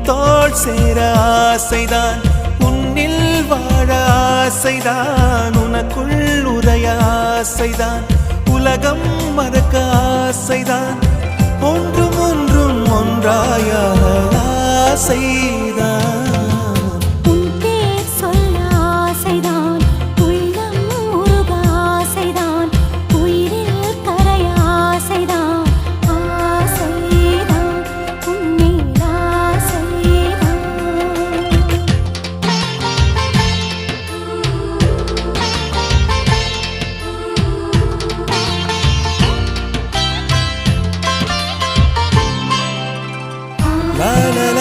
தோள் சேர ஆசைதான், உன்னில் வாழ ஆசைதான், உனக்குள் உரைய ஆசைதான், உலகம் மறக்க ஆசைதான், ஒன்றும் ஒன்றும் ஒன்றாய ஆசைதான். La la la